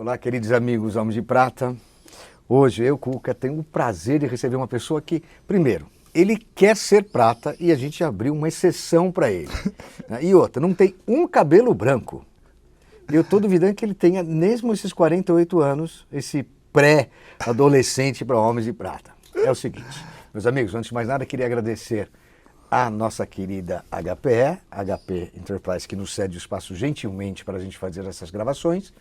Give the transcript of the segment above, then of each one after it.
Olá, queridos amigos Homens de Prata. Hoje eu, Cuca, tenho o prazer de receber uma pessoa que, primeiro, ele quer ser prata e a gente abriu uma exceção para ele. E outra, não tem um cabelo branco. Eu estou duvidando que ele tenha, mesmo esses 48 anos, esse pré-adolescente para Homens de Prata. É o seguinte, meus amigos, antes de mais nada, queria agradecer a nossa querida HP Enterprise, que nos cede o espaço gentilmente para a gente fazer essas gravações,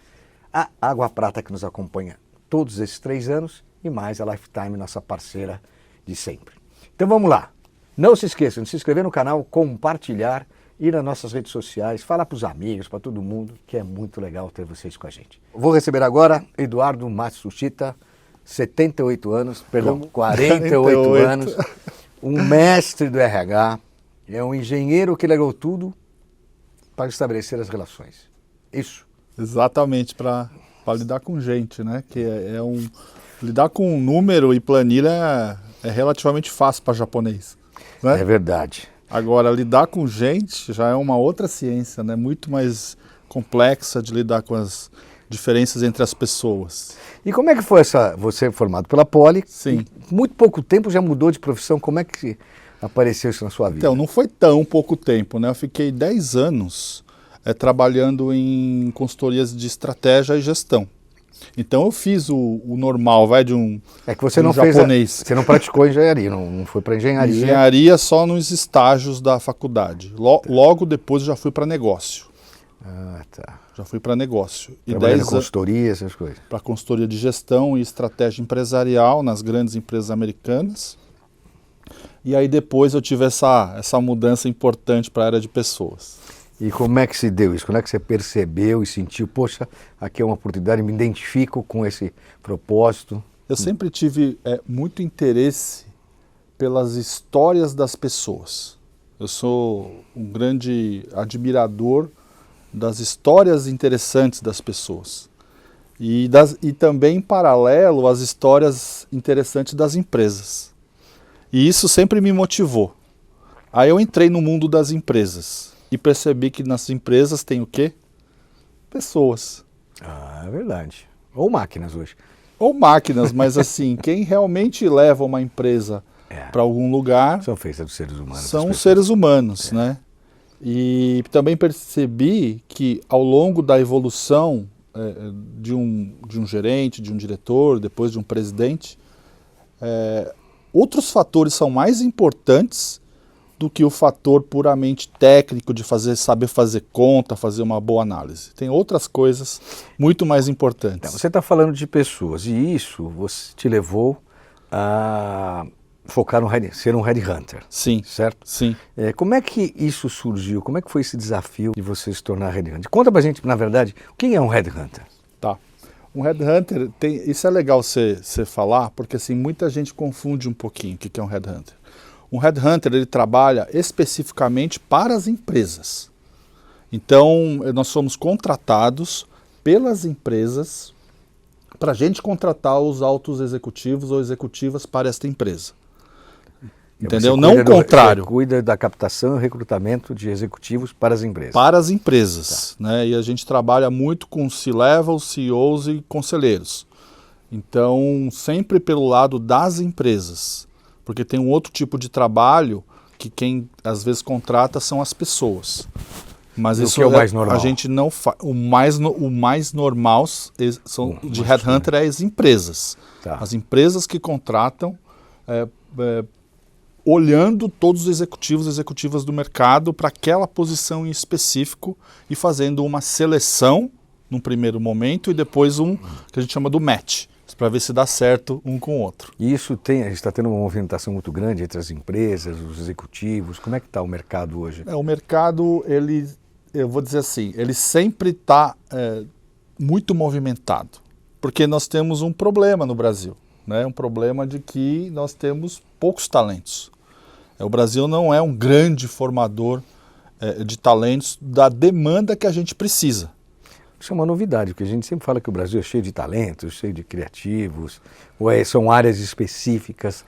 a Água Prata, que nos acompanha todos esses 3 anos, e mais a Lifetime, nossa parceira de sempre. Então vamos lá. Não se esqueçam de se inscrever no canal, compartilhar, ir nas nossas redes sociais, falar para os amigos, para todo mundo, que é muito legal ter vocês com a gente. Vou receber agora Eduardo Matsushita, 78 anos, perdão, 48 anos, um mestre do RH, é um engenheiro que legou tudo para estabelecer as relações. Isso. Exatamente, para lidar com gente, né? Que lidar com número e planilha é relativamente fácil para japonês, né? É verdade. Agora, lidar com gente já é uma outra ciência, né? Muito mais complexa de lidar com as diferenças entre as pessoas. E como é que foi você é formado pela Poli? Sim. Muito pouco tempo já mudou de profissão, como é que apareceu isso na sua vida? Então, não foi tão pouco tempo, né? Eu fiquei 10 anos trabalhando em consultorias de estratégia e gestão. Então eu fiz o normal, de um É que você não japonês. Você não praticou engenharia, não foi para engenharia. Engenharia só nos estágios da faculdade. Logo depois eu já fui para negócio. Ah, tá. Já fui para negócio. Trabalhando em consultoria, essas coisas. Para consultoria de gestão e estratégia empresarial nas grandes empresas americanas. E aí depois eu tive essa mudança importante para a área de pessoas. E como é que se deu isso? Como é que você percebeu e sentiu, poxa, aqui é uma oportunidade, me identifico com esse propósito? Eu sempre tive muito interesse pelas histórias das pessoas. Eu sou um grande admirador das histórias interessantes das pessoas. E também, em paralelo, as histórias interessantes das empresas. E isso sempre me motivou. Aí eu entrei no mundo das empresas. E percebi que nas empresas tem o quê? Pessoas. Ah, é verdade. Ou máquinas hoje. Ou máquinas, mas assim, quem realmente leva uma empresa para algum lugar... São feitas dos seres humanos. São os seres humanos, né? E também percebi que ao longo da evolução de um gerente, de um diretor, depois de um presidente, outros fatores são mais importantes do que o fator puramente técnico de saber fazer conta, fazer uma boa análise. Tem outras coisas muito mais importantes. Então, você está falando de pessoas e isso te levou a focar ser um headhunter. Sim. Certo? Sim. Como é que isso surgiu? Como é que foi esse desafio de você se tornar headhunter? Conta pra gente, na verdade, quem é um headhunter? Tá. Um headhunter, isso é legal você falar, porque assim, muita gente confunde um pouquinho o que é um headhunter. Um headhunter, ele trabalha especificamente para as empresas. Então, nós somos contratados pelas empresas para a gente contratar os altos executivos ou executivas para esta empresa. Entendeu? Não o contrário. Você cuida da captação e recrutamento de executivos para as empresas. Para as empresas. Tá. Né? E a gente trabalha muito com C-level, CEOs e conselheiros. Então, sempre pelo lado das empresas. Porque tem um outro tipo de trabalho que quem às vezes contrata são as pessoas. Mas isso é o mais normal. A gente não faz. O mais normal de headhunter é as empresas. Tá. As empresas que contratam olhando todos os executivos e executivas do mercado para aquela posição em específico e fazendo uma seleção num primeiro momento e depois que a gente chama do match, para ver se dá certo um com o outro. E isso a gente está tendo uma movimentação muito grande entre as empresas, os executivos. Como é que está o mercado hoje? O mercado, eu vou dizer assim, ele sempre está muito movimentado, porque nós temos um problema no Brasil, né? Um problema de que nós temos poucos talentos. O Brasil não é um grande formador de talentos da demanda que a gente precisa. Isso é uma novidade, porque a gente sempre fala que o Brasil é cheio de talentos, cheio de criativos, ou são áreas específicas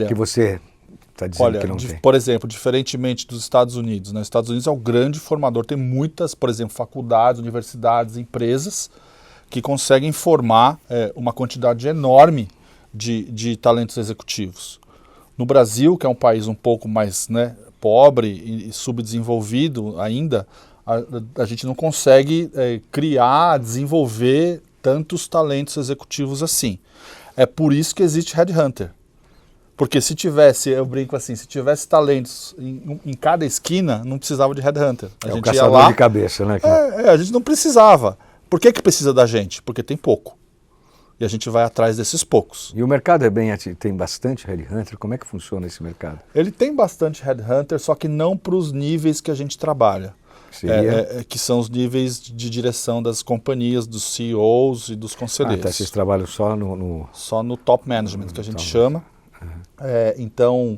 que você está dizendo que não tem. Por exemplo, diferentemente dos Estados Unidos, né? Os Estados Unidos é o grande formador, tem muitas, por exemplo, faculdades, universidades, empresas que conseguem formar uma quantidade enorme de talentos executivos. No Brasil, que é um país um pouco mais, né, pobre e subdesenvolvido ainda, a gente não consegue criar, desenvolver tantos talentos executivos assim. É por isso que existe Headhunter. Porque se tivesse, eu brinco assim, se tivesse talentos em cada esquina, não precisava de Headhunter. A gente ia lá, de cabeça, né? a gente não precisava. Por que precisa da gente? Porque tem pouco. E a gente vai atrás desses poucos. E o mercado tem bastante Headhunter? Como é que funciona esse mercado? Ele tem bastante Headhunter, só que não para os níveis que a gente trabalha. Que são os níveis de direção das companhias, dos CEOs e dos conselheiros. Vocês trabalham só Só no top management, que a gente chama. Então,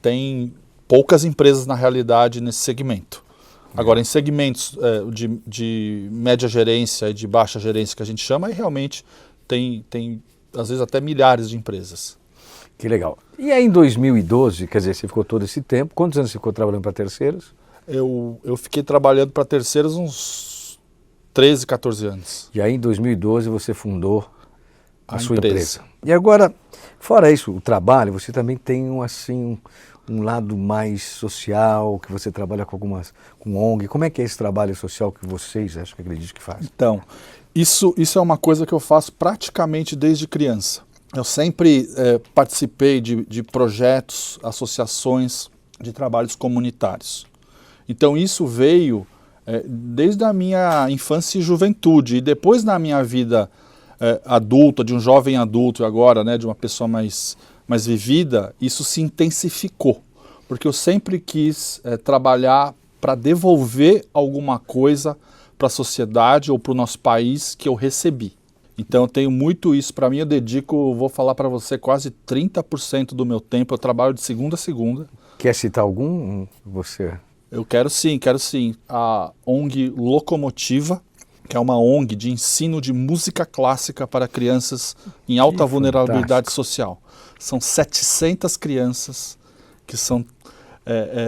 tem poucas empresas na realidade nesse segmento. Agora, em segmentos de média gerência e de baixa gerência que a gente chama, aí realmente tem às vezes até milhares de empresas. Que legal. E aí em 2012, quer dizer, você ficou todo esse tempo, quantos anos você ficou trabalhando para terceiros? Eu fiquei trabalhando para terceiros uns 13, 14 anos. E aí em 2012 você fundou a sua empresa. empresa. E agora, fora isso, o trabalho, você também tem um lado mais social, que você trabalha com ONG. Como é que é esse trabalho social que vocês, acredito que fazem? Então, isso é uma coisa que eu faço praticamente desde criança. Eu sempre participei de projetos, associações de trabalhos comunitários. Então isso veio desde a minha infância e juventude. E depois na minha vida adulta, de um jovem adulto e agora, né, de uma pessoa mais vivida, isso se intensificou. Porque eu sempre quis trabalhar para devolver alguma coisa para a sociedade ou para o nosso país que eu recebi. Então eu tenho muito isso para mim, eu dedico, vou falar para você, quase 30% do meu tempo, eu trabalho de segunda a segunda. Quer citar algum? Você? Eu quero sim. A ONG Locomotiva, que é uma ONG de ensino de música clássica para crianças em alta vulnerabilidade social. São 700 crianças que são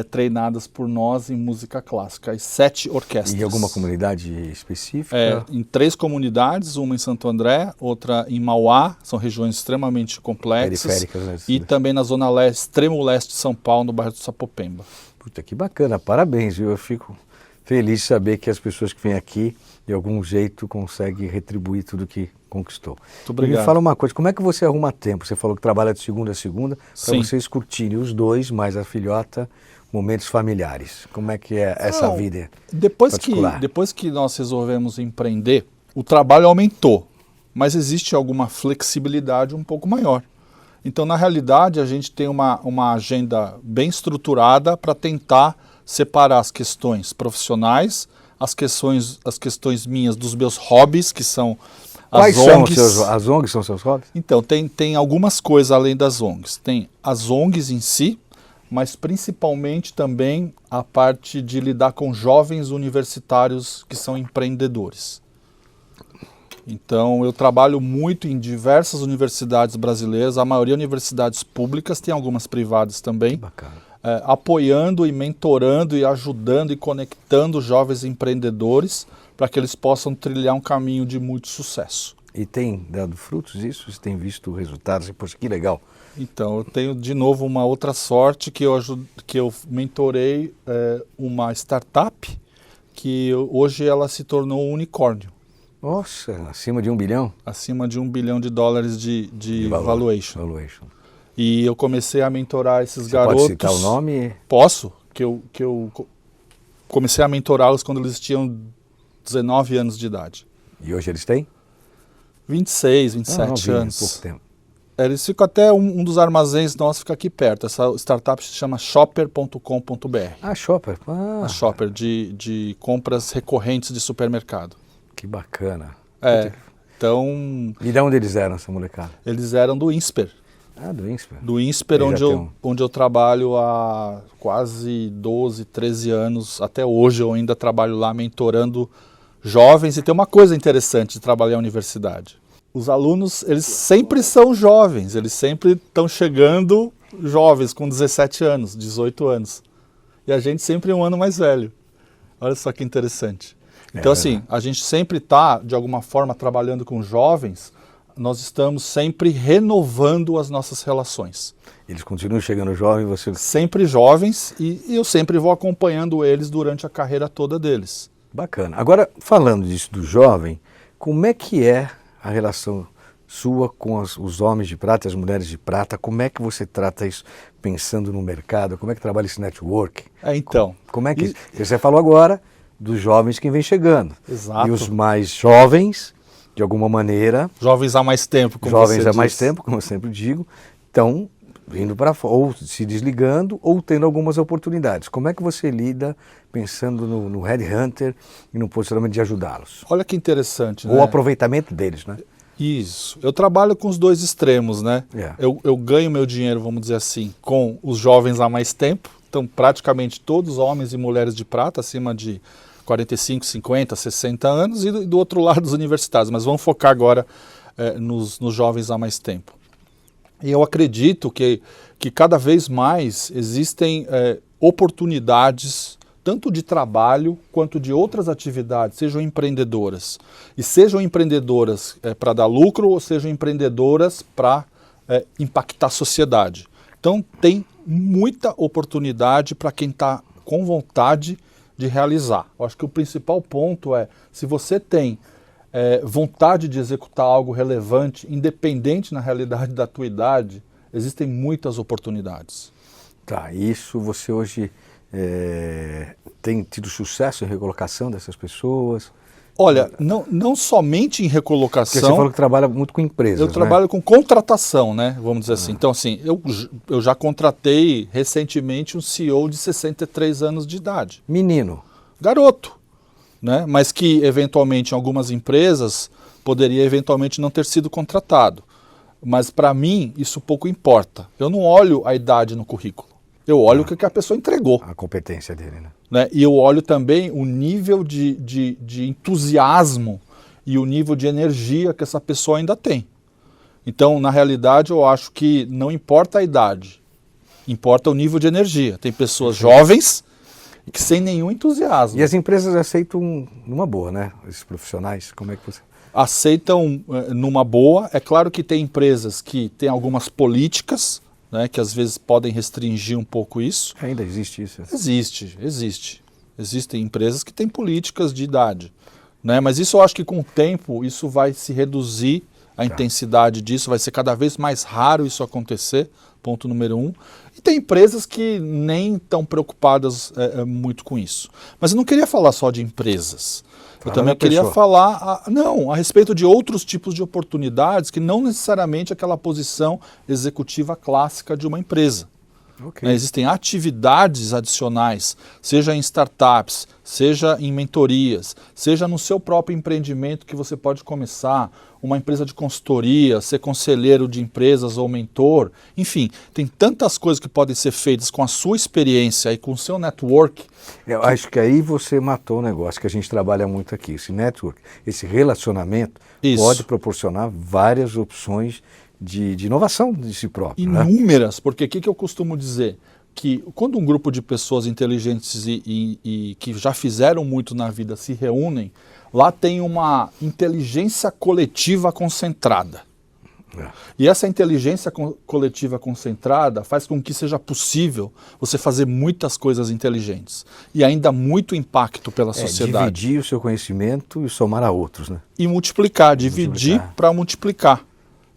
treinadas por nós em música clássica, e 7 orquestras. E em alguma comunidade específica? Em 3 comunidades, uma em Santo André, outra em Mauá, são regiões extremamente complexas. Periféricas, né? E também na zona leste, extremo leste de São Paulo, no bairro do Sapopemba. Puta, que bacana, parabéns, viu? Eu fico feliz de saber que as pessoas que vêm aqui, de algum jeito, conseguem retribuir tudo que conquistou. Muito obrigado. E me fala uma coisa, como é que você arruma tempo? Você falou que trabalha de segunda a segunda, para Sim. vocês curtirem os dois, mais a filhota, momentos familiares. Como é que é essa vida depois que nós resolvemos empreender, o trabalho aumentou, mas existe alguma flexibilidade um pouco maior. Então, na realidade, a gente tem uma agenda bem estruturada para tentar separar as questões profissionais, as questões minhas, dos meus hobbies, que são as ONGs. As ONGs são seus hobbies? Então, tem algumas coisas além das ONGs. Tem as ONGs em si, mas principalmente também a parte de lidar com jovens universitários que são empreendedores. Então, eu trabalho muito em diversas universidades brasileiras, a maioria universidades públicas, tem algumas privadas também, apoiando e mentorando e ajudando e conectando jovens empreendedores para que eles possam trilhar um caminho de muito sucesso. E tem dado frutos isso? Você tem visto resultados? Poxa, que legal. Então, eu tenho de novo uma outra sorte que eu mentorei uma startup que hoje ela se tornou um unicórnio. Nossa, acima de 1 bilhão? Acima de $1 bilhão de valuation. E eu comecei a mentorar esses garotos. Pode citar o nome? Posso, que eu comecei a mentorá-los quando eles tinham 19 anos de idade. E hoje eles têm? 26, 27 anos. Pouco tempo. Eles ficam até um dos armazéns nossos fica aqui perto. Essa startup se chama shopper.com.br. Ah, Shopper. A Shopper de compras recorrentes de supermercado. Que bacana. Então... E de onde eles eram, essa molecada? Eles eram do INSPER. Ah, do INSPER. Do INSPER, onde eu trabalho há quase 12, 13 anos. Até hoje eu ainda trabalho lá mentorando jovens. E tem uma coisa interessante de trabalhar na universidade. Os alunos, eles sempre são jovens. Eles sempre estão chegando jovens, com 17 anos, 18 anos. E a gente sempre é um ano mais velho. Olha só que interessante. Então, assim, a gente sempre está, de alguma forma, trabalhando com jovens, nós estamos sempre renovando as nossas relações. Eles continuam chegando jovens, você... Sempre jovens, e eu sempre vou acompanhando eles durante a carreira toda deles. Bacana. Agora, falando disso do jovem, como é que é a relação sua com os homens de prata e as mulheres de prata? Como é que você trata isso pensando no mercado? Como é que trabalha esse network? Então... Como é que... Você falou agora dos jovens que vêm chegando. Exato. E os mais jovens, de alguma maneira... Jovens há mais tempo, como jovens você há mais diz. tempo, como eu sempre digo, estão indo para fora, ou se desligando, ou tendo algumas oportunidades. Como é que você lida pensando no headhunter e no posicionamento de ajudá-los? Olha que interessante, né? Ou o aproveitamento deles, né? Isso. Eu trabalho com os dois extremos, né? É. Eu ganho meu dinheiro, vamos dizer assim, com os jovens há mais tempo. Então, praticamente todos homens e mulheres de prata, acima de 45, 50, 60 anos, e do outro lado os universitários. Mas vamos focar agora nos jovens há mais tempo. E eu acredito que cada vez mais existem oportunidades, tanto de trabalho quanto de outras atividades, sejam empreendedoras. E sejam empreendedoras para dar lucro ou sejam empreendedoras para impactar a sociedade. Então tem muita oportunidade para quem está com vontade de realizar. Eu acho que o principal ponto é, se você tem vontade de executar algo relevante, independente na realidade da tua idade, existem muitas oportunidades. Tá, isso você hoje tem tido sucesso em recolocação dessas pessoas? Olha, não somente em recolocação... Porque você falou que trabalha muito com empresas, Eu trabalho com contratação, né? Vamos dizer assim. Então, assim, eu já contratei recentemente um CEO de 63 anos de idade. Menino. Garoto, né? Mas que, eventualmente, em algumas empresas, poderia, eventualmente, não ter sido contratado. Mas, para mim, isso pouco importa. Eu não olho a idade no currículo. Eu olho o que a pessoa entregou. A competência dele, né? E eu olho também o nível de entusiasmo e o nível de energia que essa pessoa ainda tem. Então, na realidade, eu acho que não importa a idade, importa o nível de energia. Tem pessoas jovens que sem nenhum entusiasmo. E as empresas aceitam numa boa, né? Esses profissionais, como é que você... Aceitam numa boa. É claro que tem empresas que têm algumas políticas, né, que às vezes podem restringir um pouco isso. Ainda existe isso? Existe. Existem empresas que têm políticas de idade, né? Mas isso eu acho que com o tempo isso vai se reduzir, a intensidade disso, vai ser cada vez mais raro isso acontecer, ponto número 1. E tem empresas que nem estão preocupadas muito com isso. Mas eu não queria falar só de empresas. Eu também queria falar a respeito de outros tipos de oportunidades que não necessariamente aquela posição executiva clássica de uma empresa. Okay. Existem atividades adicionais, seja em startups, seja em mentorias, seja no seu próprio empreendimento que você pode começar, uma empresa de consultoria, ser conselheiro de empresas ou mentor, enfim, tem tantas coisas que podem ser feitas com a sua experiência e com o seu network. Eu acho que aí você matou o negócio que a gente trabalha muito aqui, esse network, esse relacionamento pode proporcionar várias opções de inovação de si próprio. Inúmeras, né? Porque o que eu costumo dizer? Que quando um grupo de pessoas inteligentes e que já fizeram muito na vida se reúnem, lá tem uma inteligência coletiva concentrada. E essa inteligência coletiva concentrada faz com que seja possível você fazer muitas coisas inteligentes e ainda muito impacto pela sociedade. Dividir o seu conhecimento e somar a outros, né? E multiplicar, dividir para multiplicar.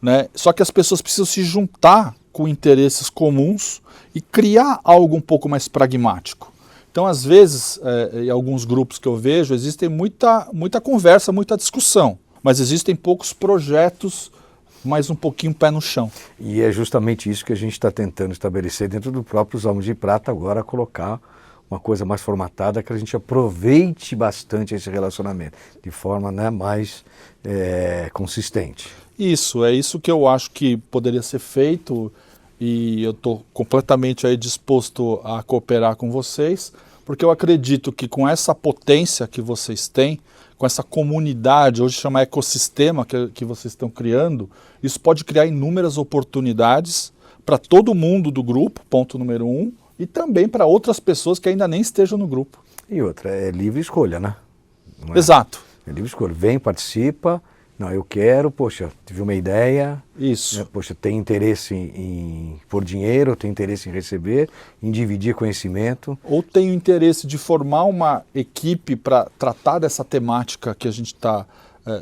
Né? Só que as pessoas precisam se juntar com interesses comuns e criar algo um pouco mais pragmático. Então, às vezes, em alguns grupos que eu vejo, existe muita conversa, muita discussão, mas existem poucos projetos mais um pouquinho pé no chão. E é justamente isso que a gente está tentando estabelecer dentro do próprio Homens de Prata, agora colocar uma coisa mais formatada, que a gente aproveite bastante esse relacionamento, de forma, né, mais consistente. Isso, é isso que eu acho que poderia ser feito e eu estou completamente aí disposto a cooperar com vocês, porque eu acredito que com essa potência que vocês têm, com essa comunidade, hoje chama ecossistema que vocês estão criando, isso pode criar inúmeras oportunidades para todo mundo do grupo, ponto número 1, e também para outras pessoas que ainda nem estejam no grupo. E outra, é livre escolha, né? não é? Exato. É livre escolha. Vem, participa. Não, eu quero, poxa, tive uma ideia. Isso. Poxa, tem interesse em pôr dinheiro, tem interesse em receber, em dividir conhecimento. Ou tenho interesse de formar uma equipe para tratar dessa temática que a gente está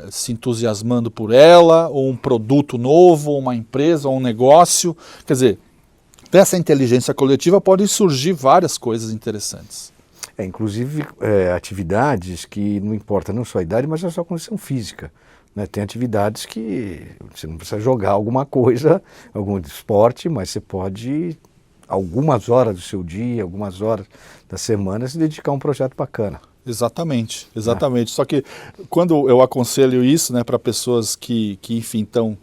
se entusiasmando por ela, ou um produto novo, ou uma empresa, ou um negócio. Quer dizer, dessa inteligência coletiva podem surgir várias coisas interessantes. Inclusive atividades que não importa não só a idade, mas a sua condição física. Né? Tem atividades que você não precisa jogar alguma coisa, algum esporte, mas você pode, algumas horas do seu dia, algumas horas da semana, se dedicar a um projeto bacana. Exatamente, exatamente. Só que quando eu aconselho isso, né, para pessoas que enfim, estão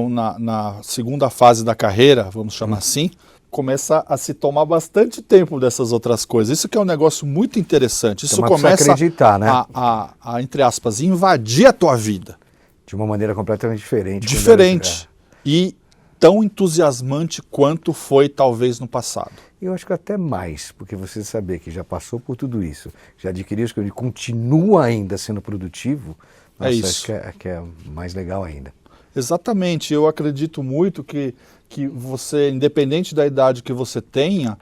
na segunda fase da carreira, vamos chamar assim, começa a se tomar bastante tempo dessas outras coisas. Isso que é um negócio muito interessante. Isso começa acreditar, né? a, entre aspas, invadir a tua vida. De uma maneira completamente diferente. Diferente. E tão entusiasmante quanto foi talvez no passado. Eu acho que até mais, porque você saber que já passou por tudo isso, já adquiriu isso, que ele continua ainda sendo produtivo, nossa, isso. Acho que é mais legal ainda. Exatamente. Eu acredito muito que você, independente da idade que você tenha,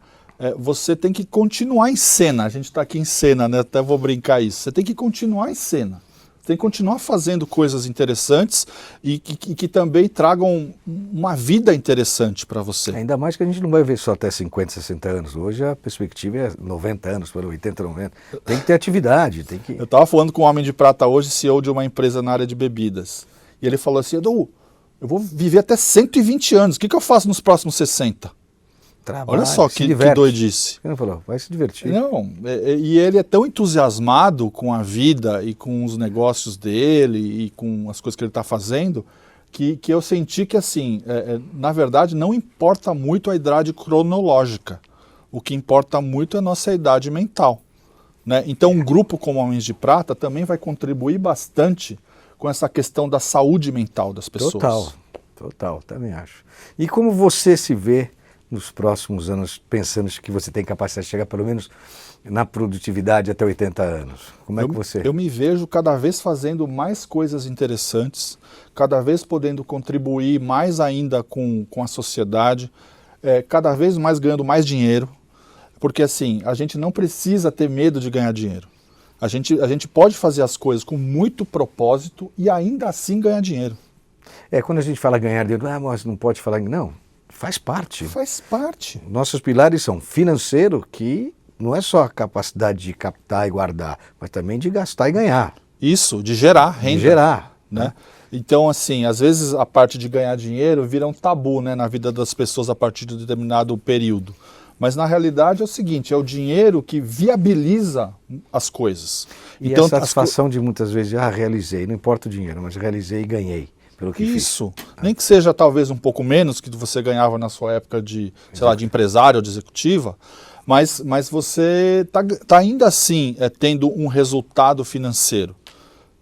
você tem que continuar em cena. A gente está aqui em cena, né? Até vou brincar isso. Você tem que continuar em cena. Tem que continuar fazendo coisas interessantes e que também tragam uma vida interessante para você. Ainda mais que a gente não vai ver só até 50, 60 anos. Hoje a perspectiva é 90 anos, para 80, 90. Tem que ter atividade. Tem que... Eu estava falando com um homem de prata hoje, CEO de uma empresa na área de bebidas. E ele falou assim, Edu, eu vou viver até 120 anos. O que eu faço nos próximos 60? Trabalho, olha só que doidice. Ele falou, vai se divertir. Não, e ele é tão entusiasmado com a vida e com os negócios dele e com as coisas que ele está fazendo, que eu senti que, assim, na verdade, não importa muito a idade cronológica. O que importa muito é a nossa idade mental. Né? Então, um grupo como Homens de Prata também vai contribuir bastante com essa questão da saúde mental das pessoas. Total, também acho. E como você se vê nos próximos anos, pensando que você tem capacidade de chegar pelo menos na produtividade até 80 anos? Como é que você... Eu me vejo cada vez fazendo mais coisas interessantes, cada vez podendo contribuir mais ainda com a sociedade, cada vez mais ganhando mais dinheiro, porque assim, a gente não precisa ter medo de ganhar dinheiro. A gente pode fazer as coisas com muito propósito e ainda assim ganhar dinheiro. Quando a gente fala ganhar dinheiro, mas não pode falar... Não. Faz parte. Faz parte. Nossos pilares são financeiro, que não é só a capacidade de captar e guardar, mas também de gastar e ganhar. Isso, de gerar renda. De gerar. Né? Então, assim, às vezes a parte de ganhar dinheiro vira um tabu, né, na vida das pessoas a partir de um determinado período. Mas na realidade é o seguinte, é o dinheiro que viabiliza as coisas. E então, a satisfação de muitas vezes, realizei, não importa o dinheiro, mas realizei e ganhei. Isso, nem que seja talvez um pouco menos que você ganhava na sua época de, sei lá, de empresário ou de executiva, mas você tá ainda assim tendo um resultado financeiro.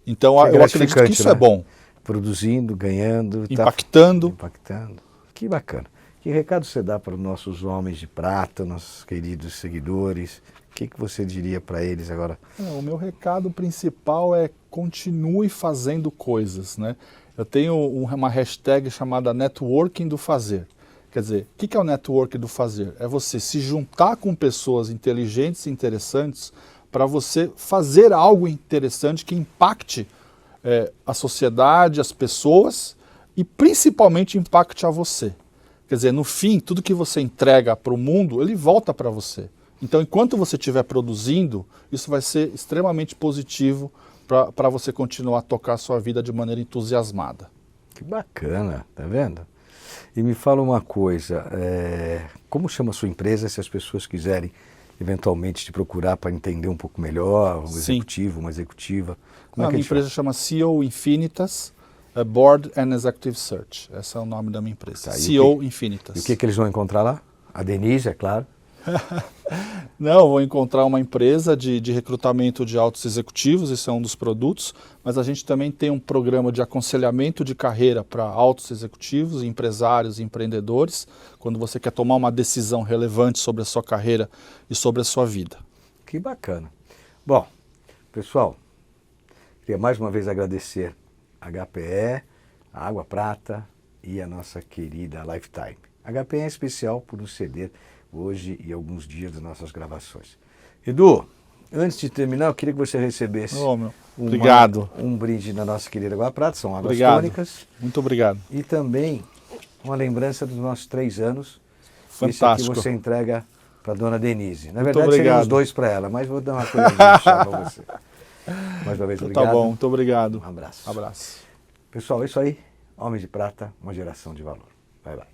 Então eu acredito que isso, né? É bom. Produzindo, ganhando, impactando. Que bacana. Que recado você dá para os nossos homens de prata, nossos queridos seguidores? O que você diria para eles agora? O meu recado principal é continue fazendo coisas, né? Eu tenho uma hashtag chamada networking do fazer. Quer dizer, o que é o networking do fazer? É você se juntar com pessoas inteligentes e interessantes para você fazer algo interessante que impacte a sociedade, as pessoas e principalmente impacte a você. Quer dizer, no fim, tudo que você entrega para o mundo, ele volta para você. Então, enquanto você estiver produzindo, isso vai ser extremamente positivo para você continuar a tocar a sua vida de maneira entusiasmada. Que bacana, tá vendo? E me fala uma coisa, como chama a sua empresa, se as pessoas quiserem eventualmente te procurar para entender um pouco melhor, um executivo, uma executiva? Como é que a minha empresa chama CEO Infinitas, Board and Executive Search. Esse é o nome da minha empresa, CEO Infinitas. E o que eles vão encontrar lá? A Denise, é claro. Não, vou encontrar uma empresa de recrutamento de altos executivos, isso é um dos produtos, mas a gente também tem um programa de aconselhamento de carreira para altos executivos, empresários e empreendedores, quando você quer tomar uma decisão relevante sobre a sua carreira e sobre a sua vida. Que bacana. Bom, pessoal, Queria mais uma vez agradecer a HPE, a Água Prata e a nossa querida Lifetime. A HPE é especial por nos ceder hoje e alguns dias das nossas gravações. Edu, antes de terminar, eu queria que você recebesse Obrigado. um brinde da nossa querida Água Prata, são águas Obrigado. tônicas. Muito obrigado. E também uma lembrança dos nossos 3 anos. Fantástico. Esse aqui você entrega para dona Denise. Na Muito verdade, seriam obrigado. os 2 para ela, mas vou dar uma coisa de chá para você. Mais uma vez, obrigado. Tá bom, muito obrigado. Um abraço. Abraço. Pessoal, é isso aí. Homens de Prata, uma geração de valor. Bye, bye.